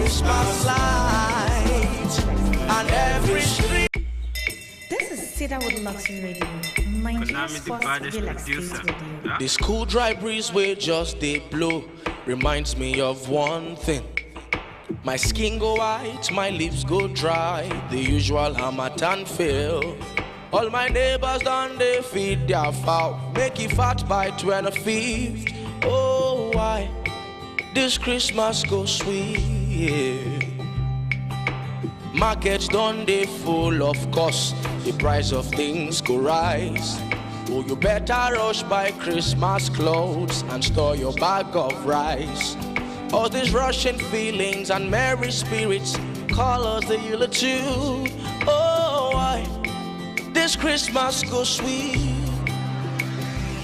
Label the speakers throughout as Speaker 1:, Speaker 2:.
Speaker 1: Christmas lights and every street.
Speaker 2: This is Cedarwood Luxury Radio, 94th Galaxy Radio.
Speaker 1: This cool dry breeze way just they blow reminds me of one thing. My skin go white, my lips go dry, the usual Hamatan feel. All my neighbors done they feed their fowl, make it fat by 25th. Oh, why this Christmas go sweet? Markets done they full, of course, the price of things go rise. Oh, you better rush buy Christmas clothes and store your bag of rice. All these rushing feelings and merry spirits call us the eulogy. Oh, why this Christmas go sweet?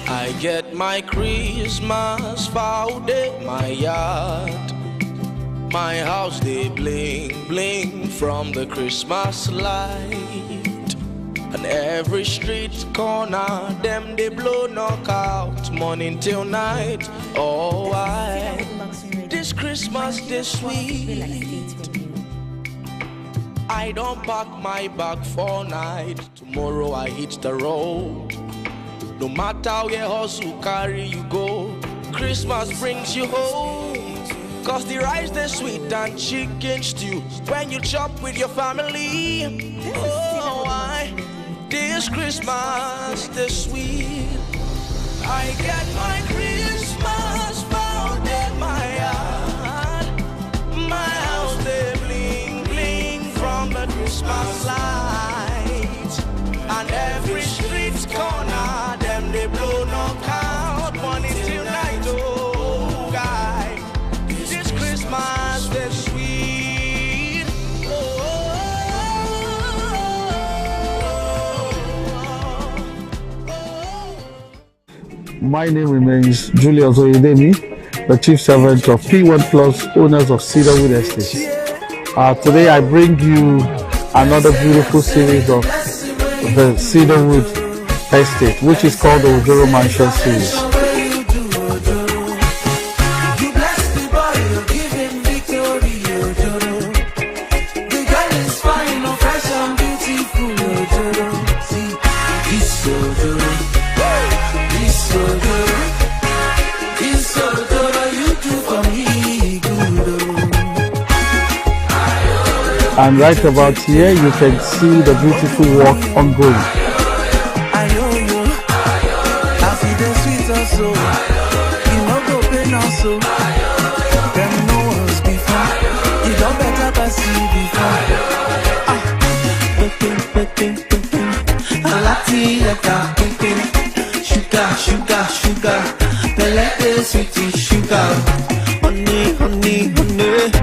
Speaker 1: I get my Christmas found in my yard. My house they bling bling from the Christmas light. And every street corner them they blow knockout morning till night. Oh, why this Christmas this sweet? I don't pack my bag for night. Tomorrow I hit the road. No matter where hustle carry you go, Christmas brings you home. Cause the rice they sweet and chicken stew when you chop with your family. Oh, why this Christmas the sweet? I get my Christmas found in my yard. My house they bling bling from the Christmas lights. And every street corner them they blow knockout morning till night. Oh, guy, this Christmas they sweet.
Speaker 3: My name remains Julius Oyedemi, the Chief Servant of P1 Plus, owners of Cedarwood Estate. Today I bring you another beautiful series of the Cedarwood Estate, which is called the Ojoro Mansion series. And right about here, you can see the beautiful work ongoing.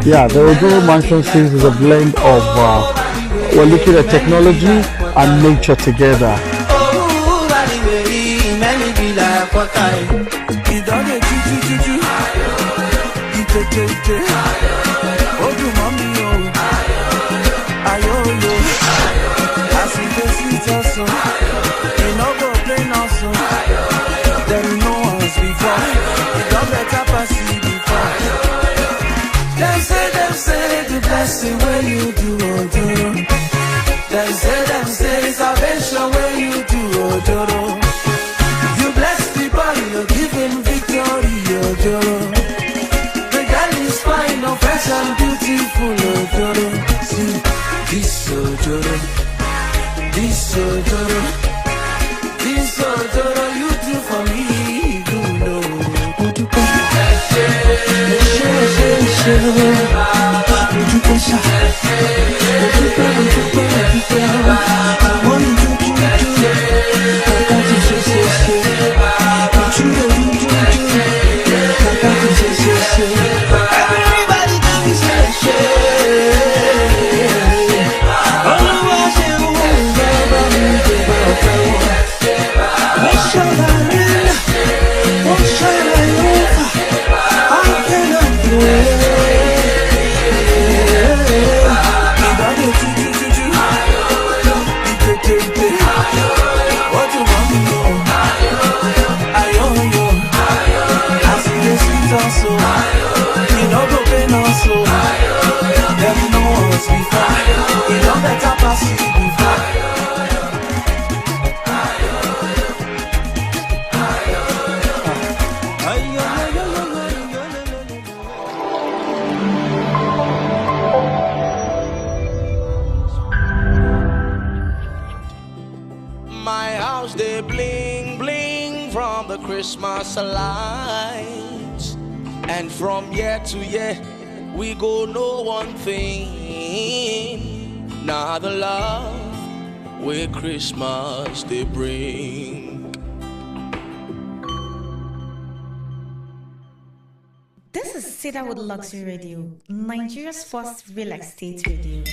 Speaker 3: Yeah, the Ojoro Mansion series is a blend of we're looking at technology and nature together.
Speaker 4: The way you do, Ojoro. Them say salvation when you do, Ojoro. You bless the body, you're giving victory, Ojoro. The girl is fine, no fresh and beautiful, Ojoro. See, this Ojoro, this Ojoro, this Ojoro, you do for me, you know.
Speaker 1: Christmas lights. And from year to year, we go know one thing. Now the love where Christmas they bring.
Speaker 2: This is Cedarwood Luxury Radio, Nigeria's first real estate radio.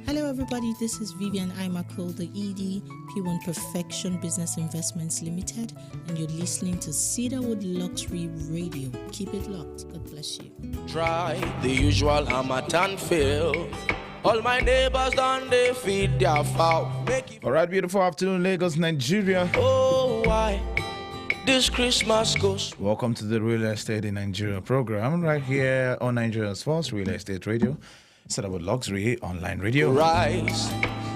Speaker 5: Hello everybody, this is Vivian Imako, the ED, P1 Perfection Business Investments Limited, and you're listening to Cedarwood Luxury Radio. Keep it locked. God bless you.
Speaker 1: Try the usual Hamatan feel. All my neighbors done they feed their fowl.
Speaker 6: All right, beautiful afternoon, Lagos, Nigeria.
Speaker 1: Oh, why this Christmas goes?
Speaker 6: Welcome to the Real Estate in Nigeria program right here on Nigeria's first real estate radio. Cedarwood Luxury online radio.
Speaker 1: Rise.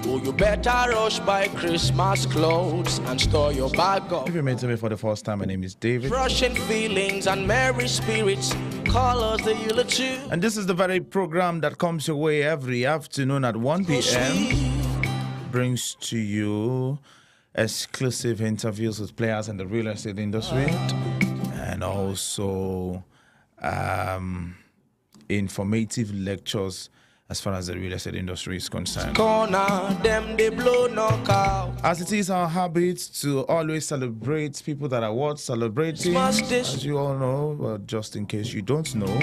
Speaker 1: Oh, you better rush by Christmas clothes and store your bag up.
Speaker 6: If you're meeting me for the first time, my name is David.
Speaker 1: Rushing feelings and merry spirits, colors the eulogy.
Speaker 6: And this is the very program that comes your way every afternoon at 1 p.m. Brings to you exclusive interviews with players in the real estate industry and also informative lectures as far as the real estate industry is concerned.
Speaker 1: Corner, them they blow knockout.
Speaker 6: As it is our habit to always celebrate people that are worth celebrating, as you all know, but just in case you don't know,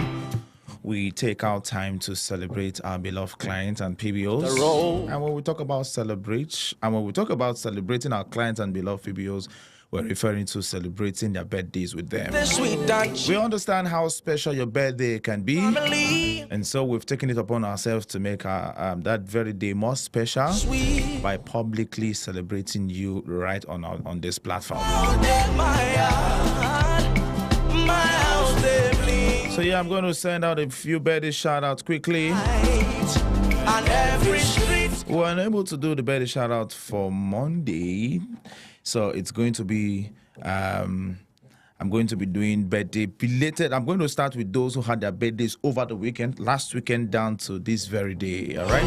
Speaker 6: we take our time to celebrate our beloved clients and PBOs. And when we talk about celebrating our clients and beloved PBOs, we're referring to celebrating their birthdays with them. We understand how special your birthday can be, and so we've taken it upon ourselves to make that very day more special by publicly celebrating you right on this platform. So yeah, I'm going to send out a few birthday shout-outs quickly. We were unable to do the birthday shout-out for Monday, so it's going to be, I'm going to be doing birthday belated. I'm going to start with those who had their birthdays over the weekend, last weekend down to this very day, all right?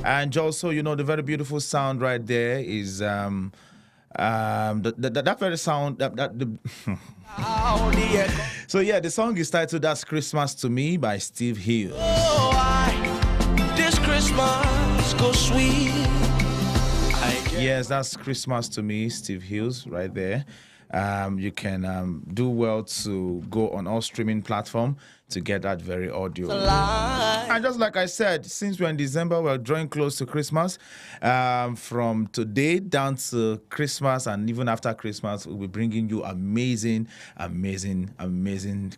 Speaker 6: And also, you know, the very beautiful sound right there is that very sound, So yeah, the song is titled That's Christmas to Me by Steve Hill.
Speaker 1: This Christmas goes sweet.
Speaker 6: Yes, that's Christmas to Me, Steve Hills, right there. You can do well to go on all streaming platforms to get that very audio. And just like I said, since we're in December, we're drawing close to Christmas. From today down to Christmas and even after Christmas, we'll be bringing you amazing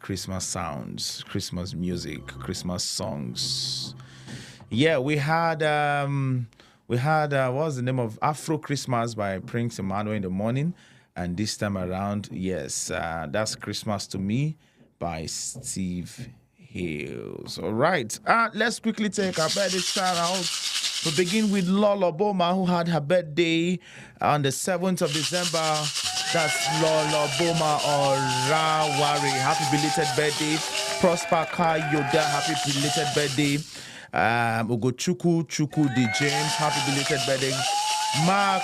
Speaker 6: Christmas sounds, Christmas music, Christmas songs. Yeah, we had what was the name of Afro Christmas by Prince Emmanuel in the morning. And this time around, yes, that's Christmas to Me by Steve Hills. All right, let's quickly take our birthday shout out. We begin with Lola Boma, who had her birthday on the 7th of December. That's Lola Boma or Rawari. Happy belated birthday. Prosper Kai Yoda, happy belated birthday. Ugochukwu D. James, happy belated birthday. Mark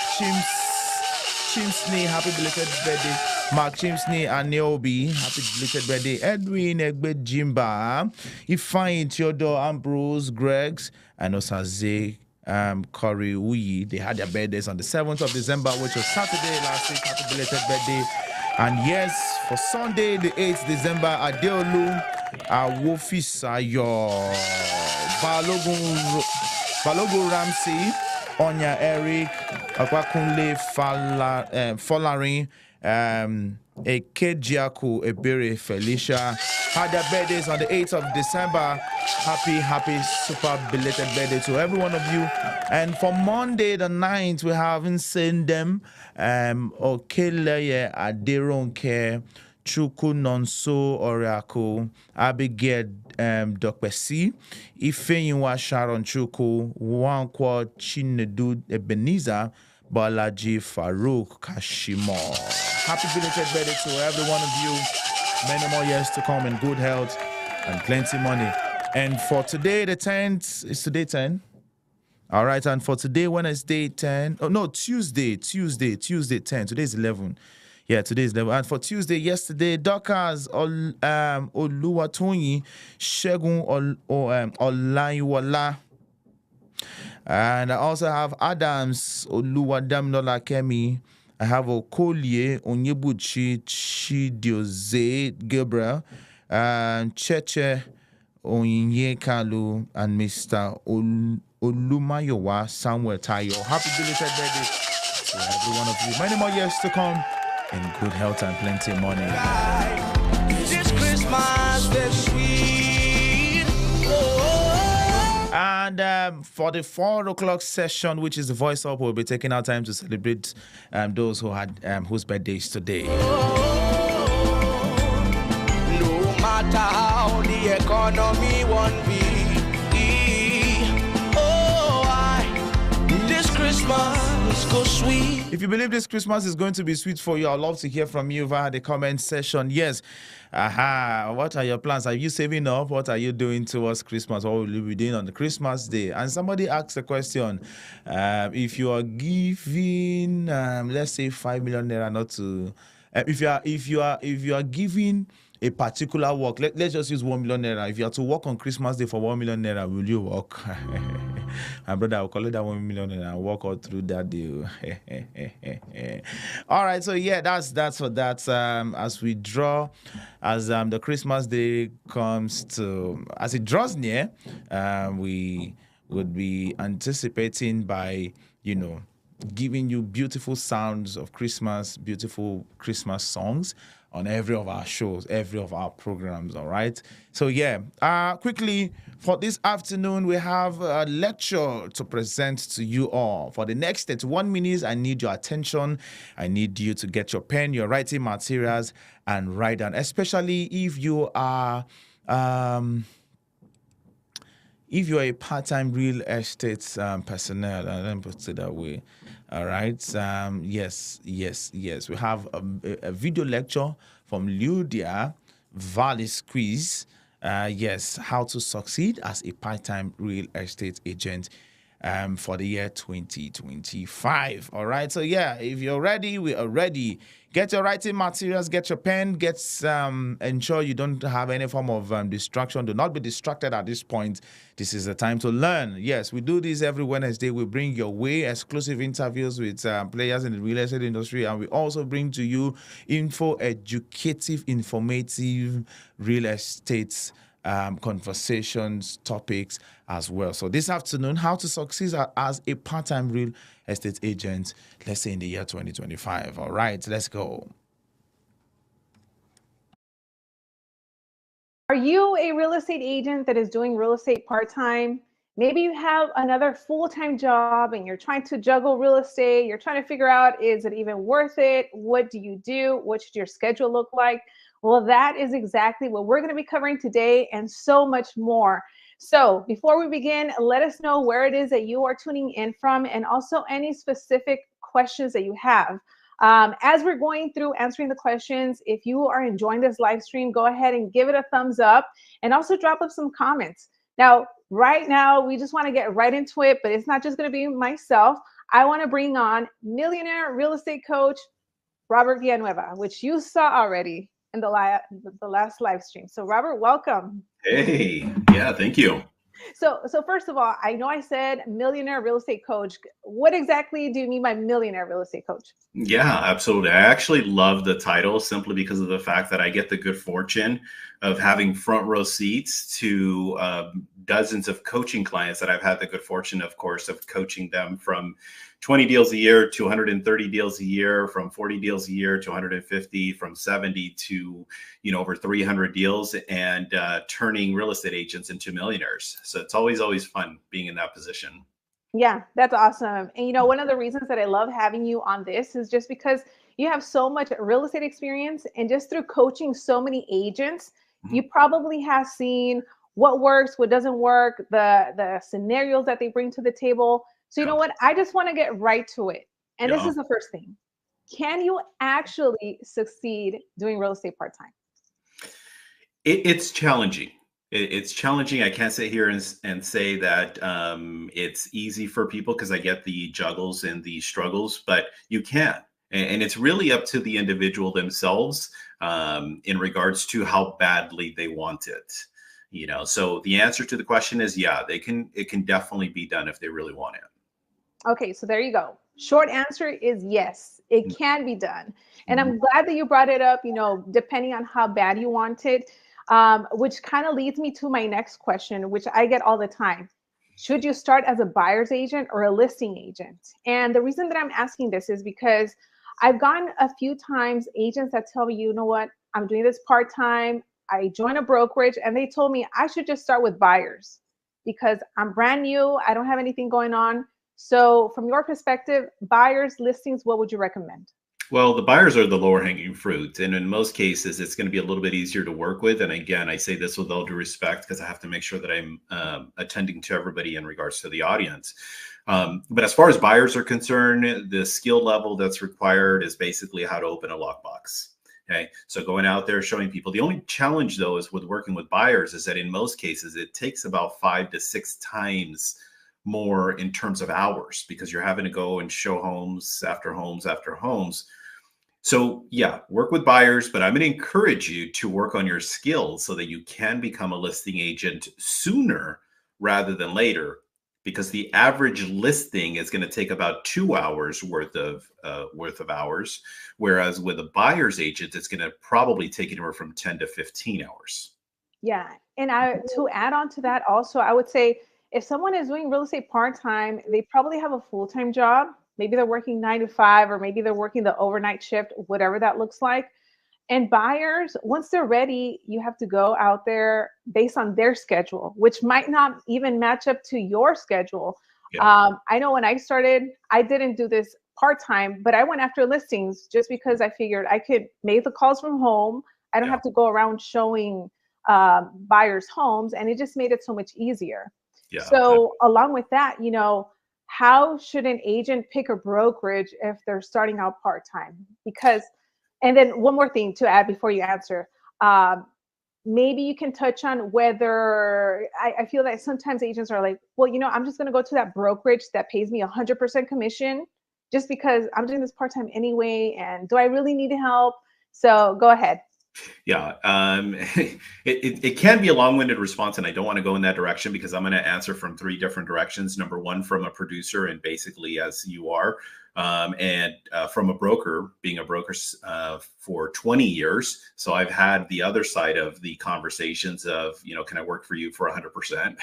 Speaker 6: Chimsney, happy belated birthday. Mark Chimsney and Neobi, happy belated birthday. Edwin Egbe Jimba, Ifeanyi Theodore, Ambrose, Greggs, and Osaze Corey Uyi. They had their birthdays on the 7th of December, which was Saturday last week. Happy belated birthday. And yes, for Sunday, the 8th December, Adeolu Awofisayo, Balogun Ramsey, Onya Eric, Akwakunle Folarin, Ekejiaku Ebere Felicia had their birthdays on the 8th of December. Happy, super belated birthday to every one of you. And for Monday the 9th, we haven't seen them. Okeleye Aderonke, Chuku Nonso Oracle, Abigail Dokpesi, Ifeyiwa Sharon Chuku, Wankwa Chinedu Ebenezer, Balaji Farouk Kashimo. Happy belated birthday to every one of you. Many more years to come in good health and plenty money. And for today, the 10th, is today 10? All right, and for today, Wednesday 10. Oh no, Tuesday 10. Today is 11. Yeah, today is 11. And for Tuesday, yesterday, Dockers Oluwatoyin Shegun Olaiwola. And I also have Adams Oluwadamilola Kemi. I have Okolie Onyebuchi Chidioze Gabriel, and Cheche Onyekalu, and Mr. Olumayowa Samuel Tayo. Happy belated birthday to every one of you. Many more years to come in good health and plenty of money.
Speaker 1: This Christmas is sweet.
Speaker 6: And for the 4 o'clock session, which is the voice up, we'll be taking our time to celebrate those who had whose birthdays today.
Speaker 1: No matter how the economy won't be. This Christmas is so sweet.
Speaker 6: If you believe this Christmas is going to be sweet for you, I'd love to hear from you via the comment section. Yes. What are your plans? Are you saving up? What are you doing towards Christmas? What will you be doing on the Christmas day? And somebody asked a question. If you are giving, let's say 5 million naira, not to, if you are giving a particular work, let's just use 1 million naira. If you are to work on Christmas Day for 1 million naira, will you work? My brother, I will collect that 1 million naira and work out through that deal. All right, so yeah, that's for that. As we draw, as the Christmas Day comes to, as it draws near, we would be anticipating by, giving you beautiful sounds of Christmas, beautiful Christmas songs on every of our shows, every of our programs, all right? So, yeah, quickly, for this afternoon, we have a lecture to present to you all. For the next 31 minutes, I need your attention. I need you to get your pen, your writing materials, and write down, especially if you are... if you're a part-time real estate personnel, let me put it that way, all right? Yes. We have a video lecture from Lydia Vallis Quiz. Yes, how to succeed as a part-time real estate agent for the year 2025. All right, so yeah, if you're ready, we are ready. Get your writing materials, get your pen, ensure you don't have any form of distraction. Do not be distracted at this point. This is the time to learn. Yes, we do this every Wednesday. We bring your way exclusive interviews with players in the real estate industry, and we also bring to you educative, informative real estate conversations, topics as well. So this afternoon, how to succeed as a part-time real estate agent, let's say in the year 2025. All right, let's go.
Speaker 7: Are you a real estate agent that is doing real estate part-time? Maybe you have another full-time job and you're trying to juggle real estate. You're trying to figure out, is it even worth it? What do you do? What should your schedule look like? Well, that is exactly what we're going to be covering today, and so much more. So before we begin, let us know where it is that you are tuning in from, and also any specific questions that you have. As we're going through answering the questions, if you are enjoying this live stream, go ahead and give it a thumbs up, and also drop up some comments. Now, right now, we just want to get right into it, but it's not just going to be myself. I want to bring on millionaire real estate coach, Robert Villanueva, which you saw already in the last live stream. So Robert, welcome.
Speaker 8: Hey, yeah, thank you.
Speaker 7: So first of all, I know I said millionaire real estate coach. What exactly do you mean by millionaire real estate coach?
Speaker 8: Yeah, absolutely. I actually love the title simply because of the fact that I get the good fortune of having front row seats to dozens of coaching clients that I've had the good fortune, of course, of coaching them from 20 deals a year to 130 deals a year, from 40 deals a year to 150, from 70 to, over 300 deals, and turning real estate agents into millionaires. So it's always fun being in that position.
Speaker 7: Yeah, that's awesome. And one of the reasons that I love having you on this is just because you have so much real estate experience, and just through coaching so many agents, you probably have seen what works, what doesn't work, the scenarios that they bring to the table. So you know what? I just want to get right to it. And this is the first thing. Can you actually succeed doing real estate part-time?
Speaker 8: It's challenging. It's challenging. I can't sit here and say that it's easy for people, because I get the juggles and the struggles, but you can. And it's really up to the individual themselves in regards to how badly they want it. You know, so the answer to the question is, yeah, they can. It can definitely be done if they really want it.
Speaker 7: Okay, so there you go. Short answer is yes, it can be done. And I'm glad that you brought it up, depending on how bad you want it, which kind of leads me to my next question, which I get all the time. Should you start as a buyer's agent or a listing agent? And the reason that I'm asking this is because I've gotten a few times agents that tell me, you know what, I'm doing this part-time. I joined a brokerage and they told me I should just start with buyers because I'm brand new. I don't have anything going on. So from your perspective, buyers, listings, what would you recommend?
Speaker 8: Well, the buyers are the lower hanging fruit. And in most cases, it's going to be a little bit easier to work with. And again, I say this with all due respect because I have to make sure that I'm attending to everybody in regards to the audience. But as far as buyers are concerned, the skill level that's required is basically how to open a lockbox. Okay, so going out there, showing people. The only challenge, though, is with working with buyers is that in most cases, it takes about 5 to 6 times more in terms of hours because you're having to go and show homes after homes after homes. So yeah, work with buyers, but I'm going to encourage you to work on your skills so that you can become a listing agent sooner rather than later, because the average listing is going to take about 2 hours worth of hours, whereas with a buyer's agent, it's going to probably take anywhere from 10 to 15 hours.
Speaker 7: Yeah, and to add on to that also, I would say if someone is doing real estate part-time, they probably have a full-time job. Maybe they're working 9 to 5, or maybe they're working the overnight shift, whatever that looks like. And buyers, once they're ready, you have to go out there based on their schedule, which might not even match up to your schedule.
Speaker 8: Yeah.
Speaker 7: I know when I started, I didn't do this part-time, but I went after listings just because I figured I could make the calls from home. I don't
Speaker 8: Yeah.
Speaker 7: have to go around showing buyers homes, and it just made it so much easier.
Speaker 8: Yeah.
Speaker 7: So along with that, how should an agent pick a brokerage if they're starting out part-time? Because, and then one more thing to add before you answer, maybe you can touch on whether, I feel that sometimes agents are like, well, I'm just going to go to that brokerage that pays me 100% commission just because I'm doing this part-time anyway. And do I really need help? So go ahead.
Speaker 8: Yeah, it can be a long-winded response, and I don't want to go in that direction because I'm going to answer from 3 different directions. Number one, from a producer, and basically as you are, and from a broker, being a broker for 20 years. So I've had the other side of the conversations of, can I work for you for 100%?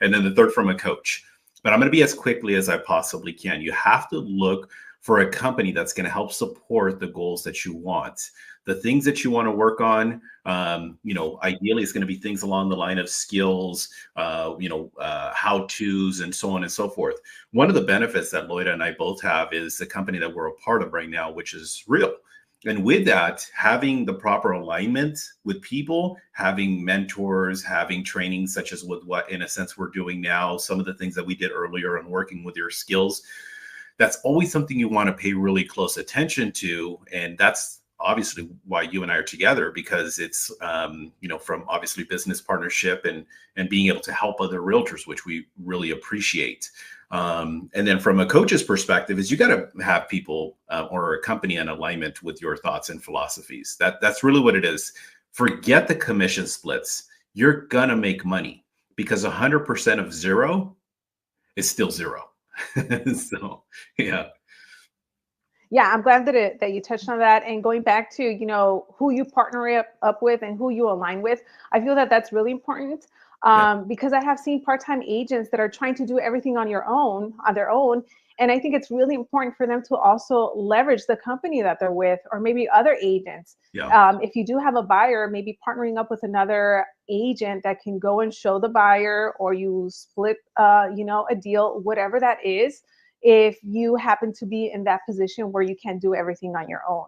Speaker 8: And then the third, from a coach. But I'm going to be as quickly as I possibly can. You have to look for a company that's going to help support the goals that you want. The things that you want to work on, ideally it's going to be things along the line of skills, how-tos, and so on and so forth. One of the benefits that Loida and I both have is the company that we're a part of right now, which is Real. And with that, having the proper alignment with people, having mentors, having training, such as with what, in a sense, we're doing now, some of the things that we did earlier and working with your skills, that's always something you want to pay really close attention to. And that's obviously why you and I are together, because it's, from obviously business partnership and being able to help other realtors, which we really appreciate. And then from a coach's perspective is you got to have people or a company in alignment with your thoughts and philosophies. That's really what it is. Forget the commission splits. You're going to make money because 100% of zero is still zero. So, yeah.
Speaker 7: Yeah, I'm glad that you touched on that. And going back to, who you partner up with and who you align with, I feel that that's really important because I have seen part-time agents that are trying to do everything on their own. And I think it's really important for them to also leverage the company that they're with, or maybe other agents.
Speaker 8: Yeah.
Speaker 7: If you do have a buyer, maybe partnering up with another agent that can go and show the buyer, or you split, a deal, whatever that is, if you happen to be in that position where you can't do everything on your own.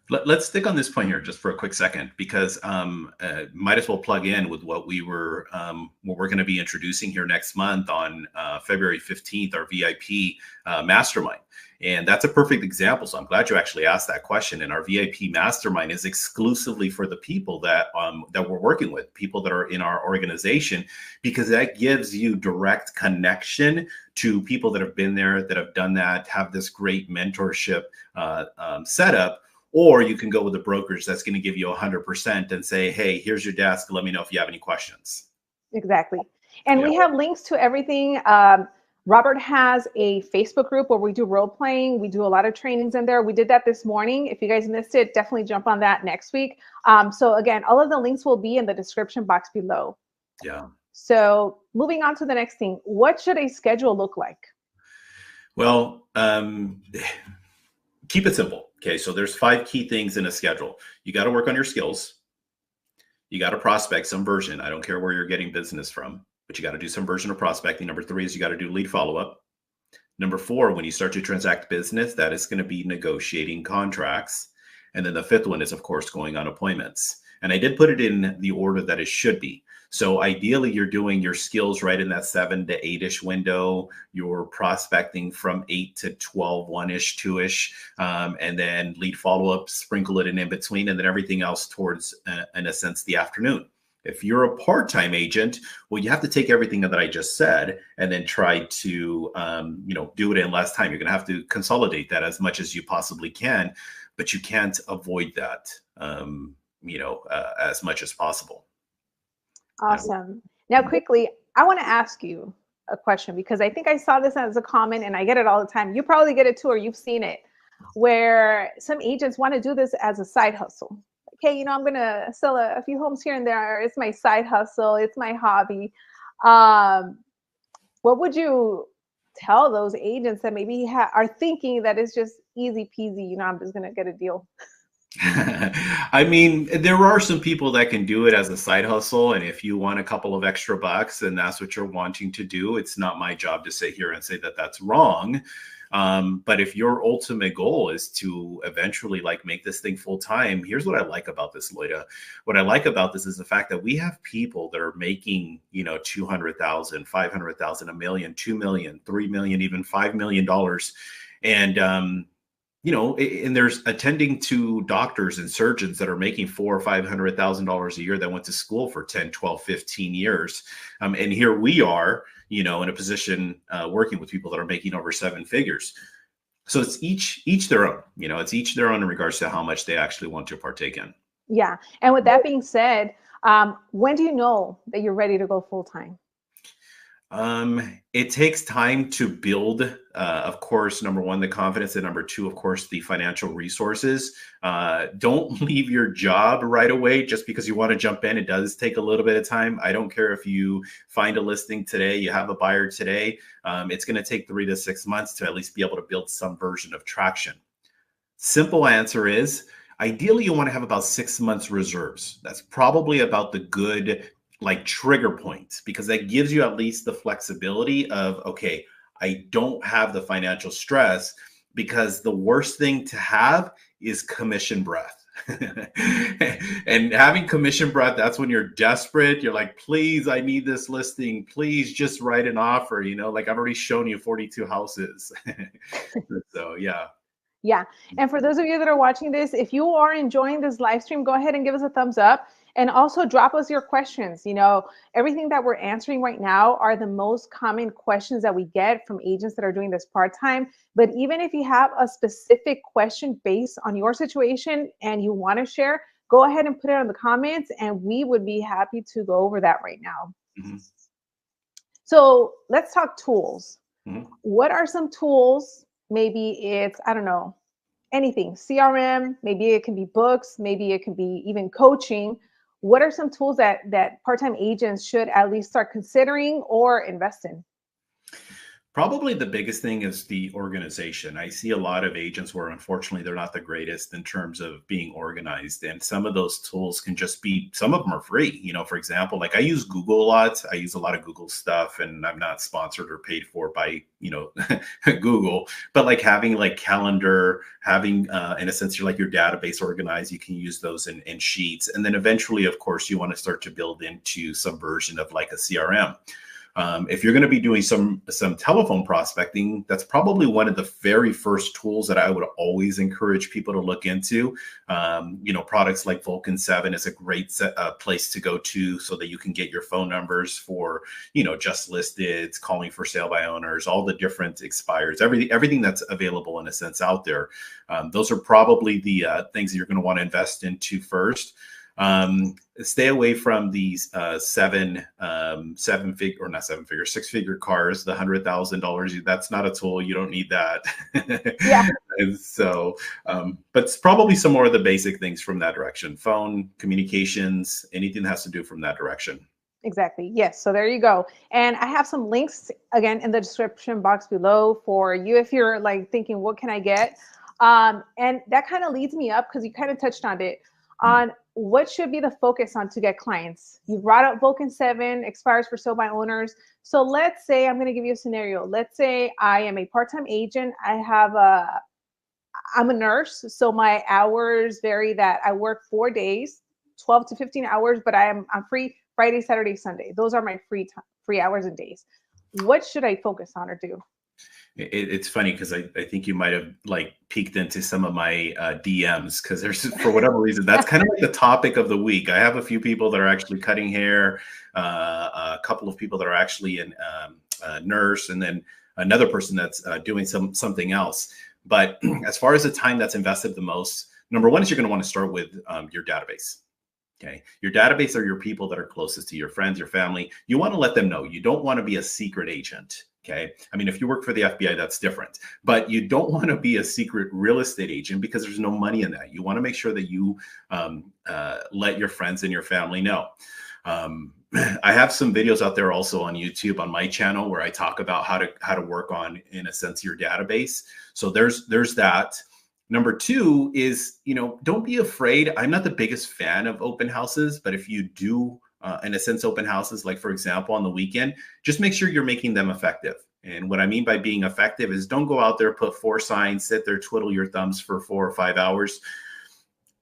Speaker 8: Let's stick on this point here just for a quick second, because might as well plug in with what we're going to be introducing here next month on February 15th, our VIP mastermind. And that's a perfect example. So I'm glad you actually asked that question. And our VIP mastermind is exclusively for the people that we're working with, people that are in our organization, because that gives you direct connection to people that have been there, that have done that, have this great mentorship setup. Or you can go with a brokerage that's going to give you 100% and say, hey, here's your desk. Let me know if you have any questions.
Speaker 7: Exactly. And we have links to everything. Robert has a Facebook group where we do role playing. We do a lot of trainings in there. We did that this morning. If you guys missed it, definitely jump on that next week. So again, all of the links will be in the description box below.
Speaker 8: Yeah.
Speaker 7: So moving on to the next thing, what should a schedule look like?
Speaker 8: Well, keep it simple. Okay, so there's 5 key things in a schedule. You got to work on your skills. You got to prospect some version. I don't care where you're getting business from, but you got to do some version of prospecting. Number 3 is you got to do lead follow-up. Number 4, when you start to transact business, that is going to be negotiating contracts. And then the 5th one is, of course, going on appointments. And I did put it in the order that it should be. So ideally, you're doing your skills right in that 7 to 8-ish window. You're prospecting from 8 to 12, 1-ish, 2-ish, and then lead follow-up, sprinkle it in between, and then everything else towards, in a sense, the afternoon. If you're a part-time agent, well, you have to take everything that I just said and then try to, do it in less time. You're going to have to consolidate that as much as you possibly can, but you can't avoid that, as much as possible.
Speaker 7: Awesome. Now, quickly, I want to ask you a question, because I think I saw this as a comment and I get it all the time. You probably get it too, or you've seen it, where some agents want to do this as a side hustle. Okay, I'm going to sell a few homes here and there. It's my side hustle. It's my hobby. What would you tell those agents that maybe are thinking that it's just easy peasy, I'm just going to get a deal?
Speaker 8: I mean, there are some people that can do it as a side hustle. And if you want a couple of extra bucks and that's what you're wanting to do, it's not my job to sit here and say that that's wrong. But if your ultimate goal is to eventually make this thing full time, here's what I like about this, Loida. What I like about this is the fact that we have people that are making, $200,000, $500,000, $1 million, $2 million, $3 million, even $5 million. And, and there's attending to doctors and surgeons that are making $400,000 or $500,000 a year that went to school for 10, 12, 15 years. And here we are, in a position working with people that are making over 7 figures. So it's each their own, it's each their own in regards to how much they actually want to partake in.
Speaker 7: Yeah. And with that being said, when do you know that you're ready to go full time?
Speaker 8: It takes time to build, of course, number 1, the confidence, and number 2, of course, the financial resources. Don't leave your job right away just because you want to jump in. It does take a little bit of time. I don't care if you find a listing today, you have a buyer today. It's going to take 3 to 6 months to at least be able to build some version of traction. Simple answer is, ideally, you want to have about 6 months reserves. That's probably about the good trigger points, because that gives you at least the flexibility of, okay, I don't have the financial stress, because the worst thing to have is commission breath. And having commission breath, that's when you're desperate. You're like, please, I need this listing. Please just write an offer. I've already shown you 42 houses. So, yeah.
Speaker 7: Yeah. And for those of you that are watching this, if you are enjoying this live stream, go ahead and give us a thumbs up. And also drop us your questions. Everything that we're answering right now are the most common questions that we get from agents that are doing this part-time. But even if you have a specific question based on your situation and you want to share, go ahead and put it in the comments and we would be happy to go over that right now. Mm-hmm. So let's talk tools. Mm-hmm. What are some tools? Maybe it's, I don't know, anything, CRM, maybe it can be books, maybe it can be even coaching. What are some tools that part-time agents should at least start considering or invest in?
Speaker 8: Probably the biggest thing is the organization. I see a lot of agents where unfortunately they're not the greatest in terms of being organized. And some of those tools can just be, some of them are free. You know, for example, like I use Google a lot. I use a lot of Google stuff, and I'm not sponsored or paid for by, you know, Google, but like having like calendar, having in a sense, you're like your database organized, you can use those in Sheets. And then eventually, of course, you want to start to build into some version of like a CRM. If you're going to be doing some telephone prospecting, that's probably one of the very first tools that I would always encourage people to look into. You know, products like Vulcan 7 is a great place to go to so that you can get your phone numbers for, you know, just listed, calling for sale by owners, all the different expires, everything that's available in a sense out there. Those are probably the things that you're going to want to invest into first. Stay away from these six-figure cars, the $100,000. That's not a tool. You don't need that.
Speaker 7: Yeah.
Speaker 8: And so, but it's probably some more of the basic things from that direction: phone, communications, anything that has to do from that direction.
Speaker 7: Exactly. Yes. So there you go. And I have some links again in the description box below for you if you're like thinking, what can I get? And that kind of leads me up, because you kind of touched on it, on what should be the focus on to get clients. You brought up Vulcan 7, expires for sale by owners. So let's say, I'm going to give you a scenario. Let's say I am a part-time agent. I'm a nurse. So my hours vary, that I work 4 days, 12 to 15 hours, but I'm free Friday, Saturday, Sunday. Those are my free hours and days. What should I focus on or do?
Speaker 8: It's funny because I think you might have like peeked into some of my DMs, because there's, for whatever reason, that's kind of like the topic of the week. I have a few people that are actually cutting hair, a couple of people that are actually in a nurse, and then another person that's doing something else. But as far as the time that's invested the most, number one is you're going to want to start with your database. Okay. Your database are your people that are closest to your friends, your family. You want to let them know. You don't want to be a secret agent. Okay. I mean, if you work for the FBI, that's different, but you don't want to be a secret real estate agent, because there's no money in that. You want to make sure that you let your friends and your family know. I have some videos out there also on YouTube on my channel where I talk about how to work on, in a sense, your database. So there's that. Number two is, you know, don't be afraid. I'm not the biggest fan of open houses, but if you do, in a sense, open houses, like for example, on the weekend, just make sure you're making them effective. And what I mean by being effective is, don't go out there, put 4 signs, sit there, twiddle your thumbs for 4 or 5 hours.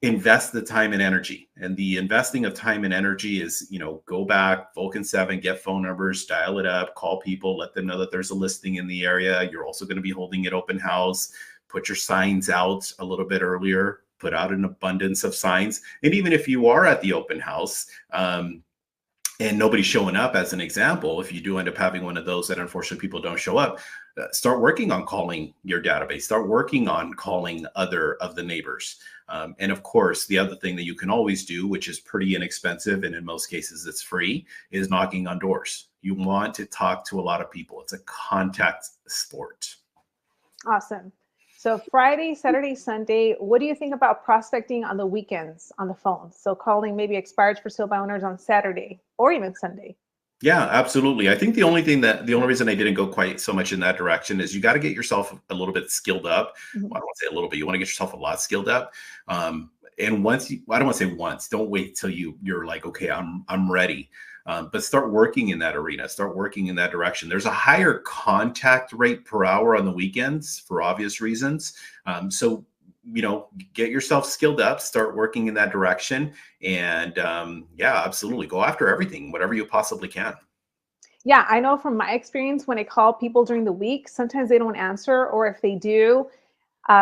Speaker 8: Invest the time and energy. And the investing of time and energy is, you know, go back, Vulcan 7, get phone numbers, dial it up, call people, let them know that there's a listing in the area. You're also going to be holding an open house. Put your signs out a little bit earlier, put out an abundance of signs. And even if you are at the open house and nobody's showing up, as an example, if you do end up having one of those that unfortunately people don't show up, start working on calling your database, start working on calling other of the neighbors. And of course, the other thing that you can always do, which is pretty inexpensive, and in most cases it's free, is knocking on doors. You want to talk to a lot of people. It's a contact sport.
Speaker 7: Awesome. So Friday, Saturday, Sunday, what do you think about prospecting on the weekends on the phone? So calling maybe expired for sale by owners on Saturday or even Sunday.
Speaker 8: Yeah, absolutely. I think the only reason I didn't go quite so much in that direction is you got to get yourself a little bit skilled up. Well, I don't want to say a little bit. You want to get yourself a lot skilled up. And I don't want to say once. Don't wait till you're like, okay, I'm ready. But start working in that arena, start working in that direction. There's a higher contact rate per hour on the weekends for obvious reasons. So, you know, get yourself skilled up, start working in that direction. And yeah, absolutely. Go after everything, whatever you possibly can.
Speaker 7: Yeah, I know from my experience, when I call people during the week, sometimes they don't answer, or if they do,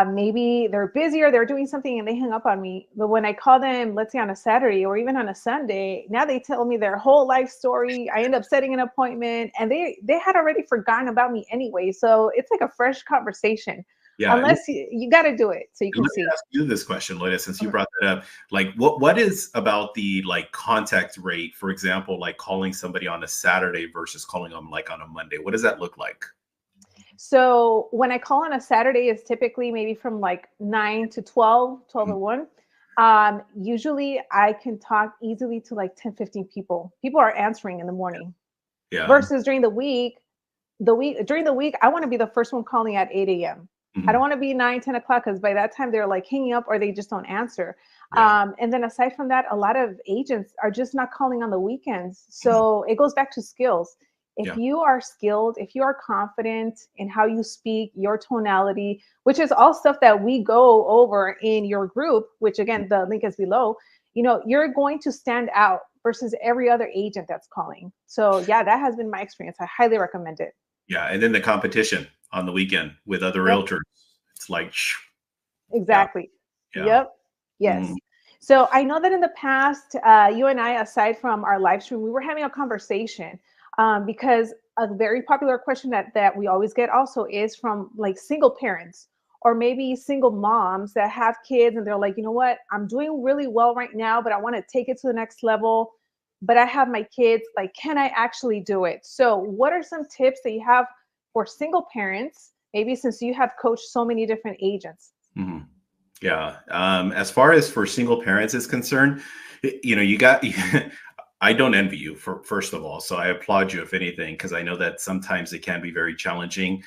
Speaker 7: maybe they're busy or they're doing something and they hang up on me. But when I call them, let's say on a Saturday or even on a Sunday, now they tell me their whole life story. I end up setting an appointment, and they had already forgotten about me anyway. So it's like a fresh conversation. Yeah, unless you got to do it so you can see.
Speaker 8: Let me ask you this question, Loida, since you brought that up. Like, what is about the like contact rate, for example, like calling somebody on a Saturday versus calling them like on a Monday? What does that look like?
Speaker 7: So when I call on a Saturday, is typically maybe from like 9 to 12 or 1. Usually I can talk easily to like 10, 15 people. People are answering in the morning. Yeah. Versus during the week, during the week, I want to be the first one calling at 8 a.m. I don't want to be 9, 10 o'clock because by that time they're like hanging up or they just don't answer. And then aside from that, a lot of agents are just not calling on the weekends. So it goes back to skills. If you are skilled, if you are confident in how you speak, your tonality, which is all stuff that we go over in your group, which again, the link is below, you're going to stand out versus every other agent that's calling. So yeah, that has been my experience. I highly recommend it.
Speaker 8: Yeah. And then the competition on the weekend with other realtors. It's like,
Speaker 7: exactly.
Speaker 8: Yeah.
Speaker 7: Yep. Yes. So I know that in the past, you and I, aside from our live stream, we were having a conversation because a very popular question that we always get also is from like single parents or maybe single moms that have kids and they're like, you know what, I'm doing really well right now, but I want to take it to the next level. But I have my kids, like, can I actually do it? So what are some tips that you have for single parents, maybe since you have coached so many different agents?
Speaker 8: Yeah. As far as for single parents is concerned, I don't envy you first of all. So I applaud you if anything, because I know that sometimes it can be very challenging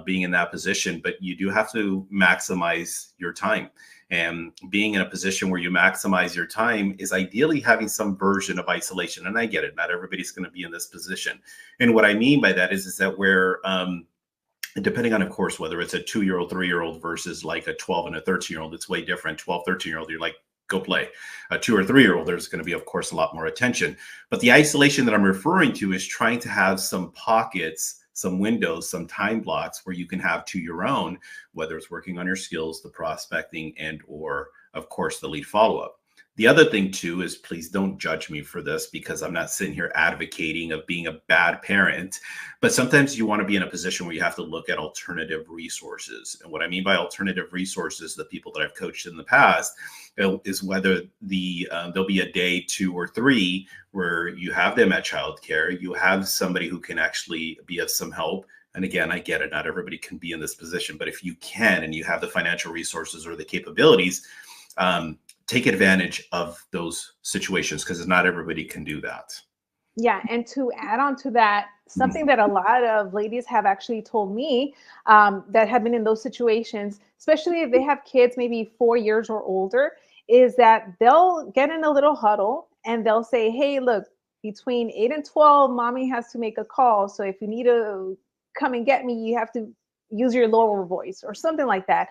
Speaker 8: being in that position, but you do have to maximize your time. And being in a position where you maximize your time is ideally having some version of isolation. And I get it. Not everybody's going to be in this position. And what I mean by that is that where, depending on, of course, whether it's a 2-year-old, 3-year-old versus like a 12 and a 13-year-old, it's way different. 12, 13-year-old, you're like, go play. A 2 or 3-year-old, there's going to be, of course, a lot more attention. But the isolation that I'm referring to is trying to have some pockets, some windows, some time blocks where you can have to your own, whether it's working on your skills, the prospecting, and or, of course, the lead follow-up. The other thing, too, is please don't judge me for this because I'm not sitting here advocating of being a bad parent. But sometimes you want to be in a position where you have to look at alternative resources. And what I mean by alternative resources, the people that I've coached in the past, is whether there'll be a day, 2 or 3, where you have them at childcare, you have somebody who can actually be of some help. And again, I get it. Not everybody can be in this position, but if you can and you have the financial resources or the capabilities, take advantage of those situations because not everybody can do that.
Speaker 7: Yeah. And to add on to that, something that a lot of ladies have actually told me that have been in those situations, especially if they have kids maybe 4 years or older, is that they'll get in a little huddle and they'll say, hey, look, between 8 and 12, mommy has to make a call. So if you need to come and get me, you have to use your lower voice or something like that.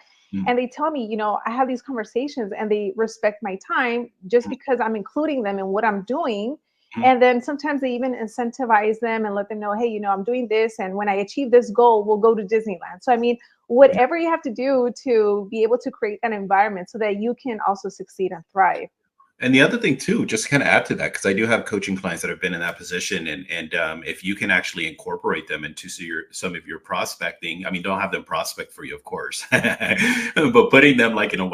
Speaker 7: And they tell me, I have these conversations and they respect my time just because I'm including them in what I'm doing. And then sometimes they even incentivize them and let them know, hey, I'm doing this. And when I achieve this goal, we'll go to Disneyland. So, I mean, whatever you have to do to be able to create that environment so that you can also succeed and thrive.
Speaker 8: And the other thing too, just to kind of add to that, because I do have coaching clients that have been in that position, and if you can actually incorporate them into some of your prospecting, I mean, don't have them prospect for you, of course, but putting them like in a